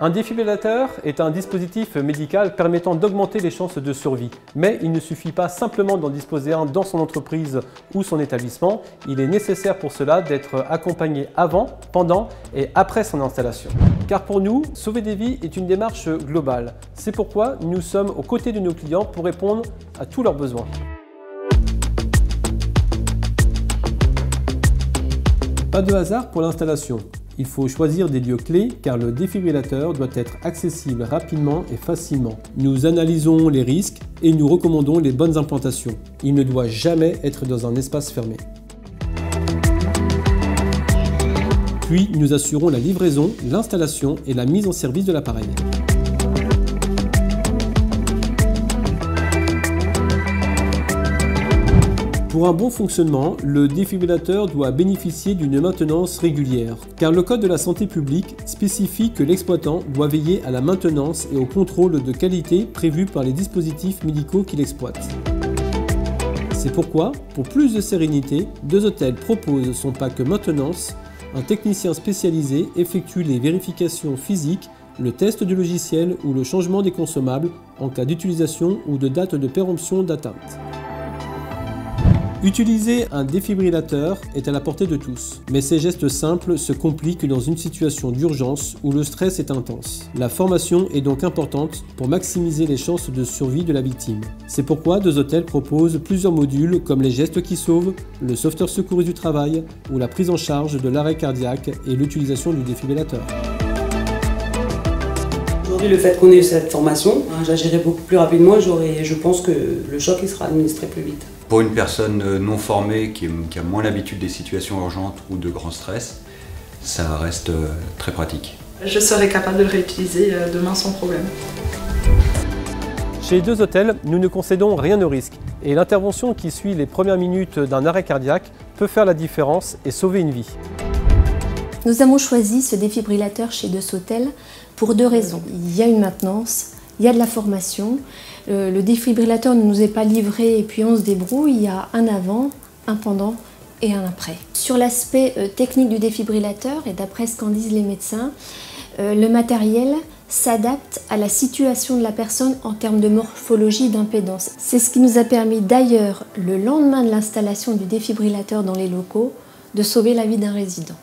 Un défibrillateur est un dispositif médical permettant d'augmenter les chances de survie. Mais il ne suffit pas simplement d'en disposer un dans son entreprise ou son établissement. Il est nécessaire pour cela d'être accompagné avant, pendant et après son installation. Car pour nous, sauver des vies est une démarche globale. C'est pourquoi nous sommes aux côtés de nos clients pour répondre à tous leurs besoins. Pas de hasard pour l'installation. Il faut choisir des lieux clés car le défibrillateur doit être accessible rapidement et facilement. Nous analysons les risques et nous recommandons les bonnes implantations. Il ne doit jamais être dans un espace fermé. Puis nous assurons la livraison, l'installation et la mise en service de l'appareil. Pour un bon fonctionnement, le défibrillateur doit bénéficier d'une maintenance régulière, car le Code de la santé publique spécifie que l'exploitant doit veiller à la maintenance et au contrôle de qualité prévus par les dispositifs médicaux qu'il exploite. C'est pourquoi, pour plus de sérénité, Deuxhôtels propose son pack maintenance. Un technicien spécialisé effectue les vérifications physiques, le test du logiciel ou le changement des consommables en cas d'utilisation ou de date de péremption d'atteinte. Utiliser un défibrillateur est à la portée de tous, mais ces gestes simples se compliquent dans une situation d'urgence où le stress est intense. La formation est donc importante pour maximiser les chances de survie de la victime. C'est pourquoi Deuxhôtels propose plusieurs modules comme les gestes qui sauvent, le sauveteur secouriste du travail ou la prise en charge de l'arrêt cardiaque et l'utilisation du défibrillateur. Aujourd'hui, le fait qu'on ait eu cette formation, j'agirai beaucoup plus rapidement et je pense que le choc il sera administré plus vite. Pour une personne non formée qui a moins l'habitude des situations urgentes ou de grand stress, ça reste très pratique. Je serai capable de le réutiliser demain sans problème. Chez Deuxhôtels, nous ne concédons rien au risque et l'intervention qui suit les premières minutes d'un arrêt cardiaque peut faire la différence et sauver une vie. Nous avons choisi ce défibrillateur chez Deuxhôtels pour deux raisons. Il y a une maintenance, il y a de la formation. Le défibrillateur ne nous est pas livré et puis on se débrouille. Il y a un avant, un pendant et un après. Sur l'aspect technique du défibrillateur, et d'après ce qu'en disent les médecins, le matériel s'adapte à la situation de la personne en termes de morphologie et d'impédance. C'est ce qui nous a permis d'ailleurs, le lendemain de l'installation du défibrillateur dans les locaux, de sauver la vie d'un résident.